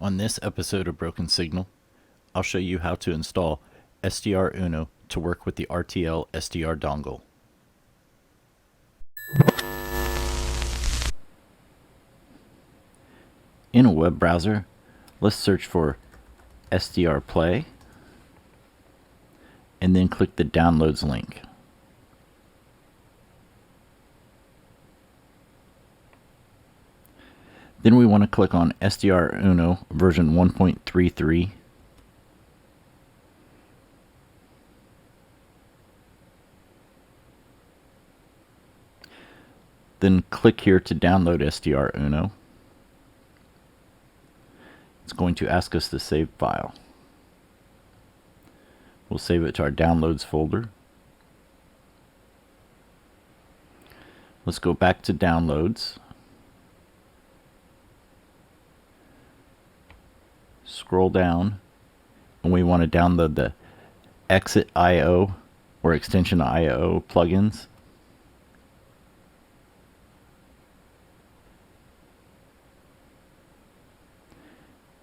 On this episode of Broken Signal, I'll show you how to install SDRUno to work with the RTL-SDR dongle. In a web browser, let's search for SDR Play and then click the Downloads link. Then we want to click on SDRUno version 1.33. Then click here to download SDRUno. It's going to ask us to save file. We'll save it to our downloads folder. Let's go back to downloads. Scroll down, and we want to download the Exit.io or Extension.io plugins.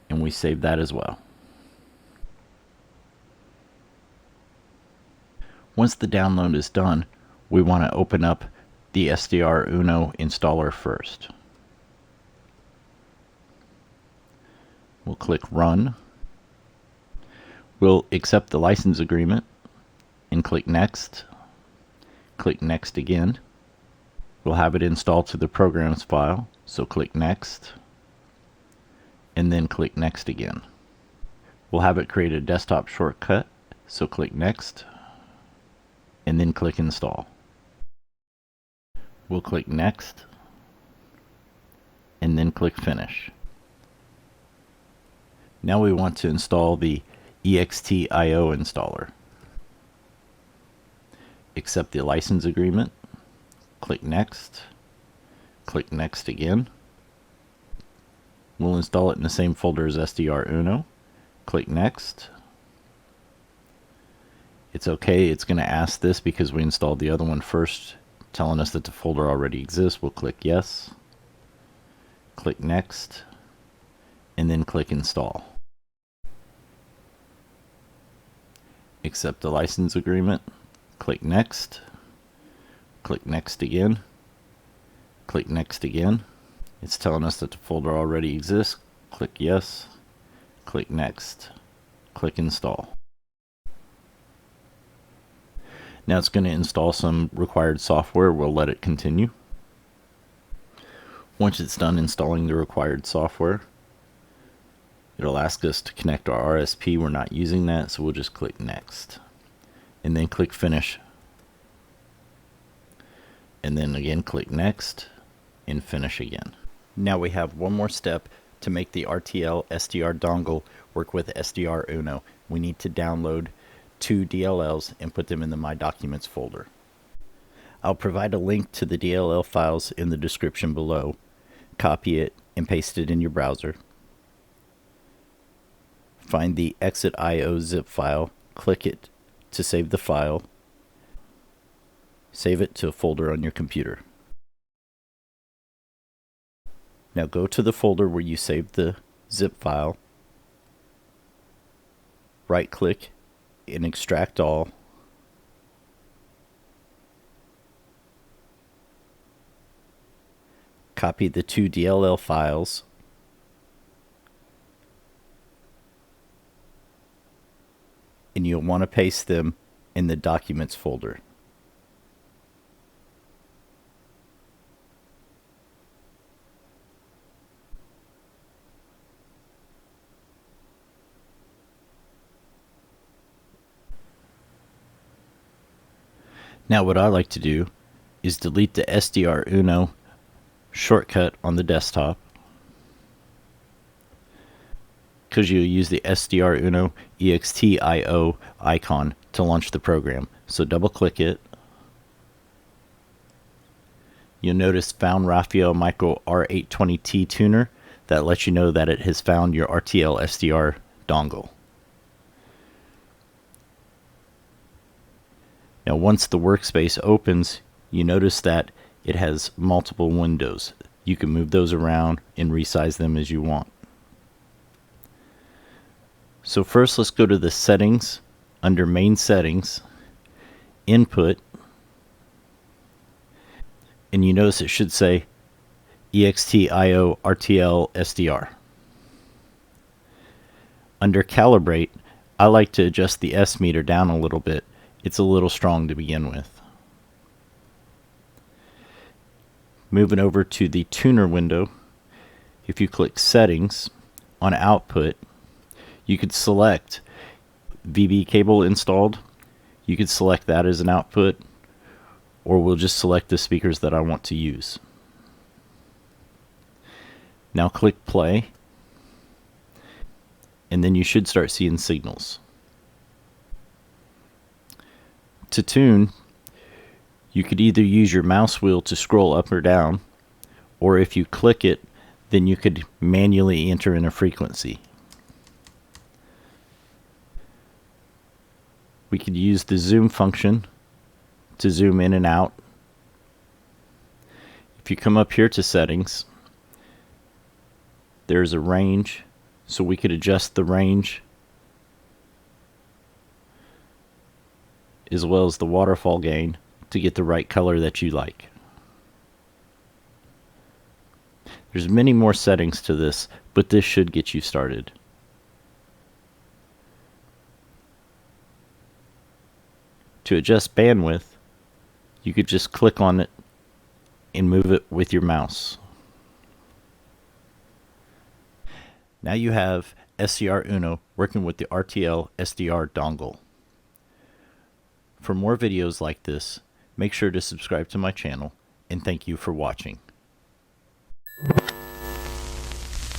And we save that as well. Once the download is done, we want to open up the SDRUno installer first. We'll click Run. We'll accept the license agreement and click Next. Click Next again. We'll have it installed to the programs file, so click Next and then click Next again. We'll have it create a desktop shortcut, so click Next and then click Install. We'll click Next and then click Finish. Now we want to install the ext.io installer. Accept the license agreement, click Next again. We'll install it in the same folder as SDRUno. Click Next. It's okay, it's going to ask this because we installed the other one first, telling us that the folder already exists. We'll click Yes. Click Next, and then click Install. Accept the license agreement, click Next again, click Next again. It's telling us that the folder already exists. Click Yes, click Next, click Install. Now it's going to install some required software. We'll let it continue. Once it's done installing the required software, it'll ask us to connect our RSP. We're not using that, so we'll just click Next. And then click Finish. And then again click Next and Finish again. Now we have one more step to make the RTL-SDR dongle work with SDRUno. We need to download 2 DLLs and put them in the My Documents folder. I'll provide a link to the DLL files in the description below. Copy it and paste it in your browser. Find the Exit.io zip file, click it to save the file. Save it to a folder on your computer. Now go to the folder where you saved the zip file. Right click and extract all. Copy the 2 DLL files. And you'll want to paste them in the Documents folder. Now what I like to do is delete the SDRUno shortcut on the desktop, because you'll use the SDRUno ext.io icon to launch the program. So double click it. You'll notice Found Rafael Micro R820T Tuner. That lets you know that it has found your RTL-SDR dongle. Now once the workspace opens, you notice that it has multiple windows. You can move those around and resize them as you want. So first let's go to the settings, under main settings, input, and you notice it should say EXTIO RTL SDR. Under calibrate, I like to adjust the S meter down a little bit. It's a little strong to begin with. Moving over to the tuner window, if you click settings on output, you could select VB cable installed. You could select that as an output, or we'll just select the speakers that I want to use. Now click play, and then you should start seeing signals. To tune, you could either use your mouse wheel to scroll up or down, or if you click it, then you could manually enter in a frequency. We could use the zoom function to zoom in and out. If you come up here to settings, there's a range, so we could adjust the range as well as the waterfall gain to get the right color that you like. There's many more settings to this, but this should get you started. To adjust bandwidth, you could just click on it and move it with your mouse. Now you have SDRUno working with the RTL-SDR dongle. For more videos like this, make sure to subscribe to my channel, and thank you for watching.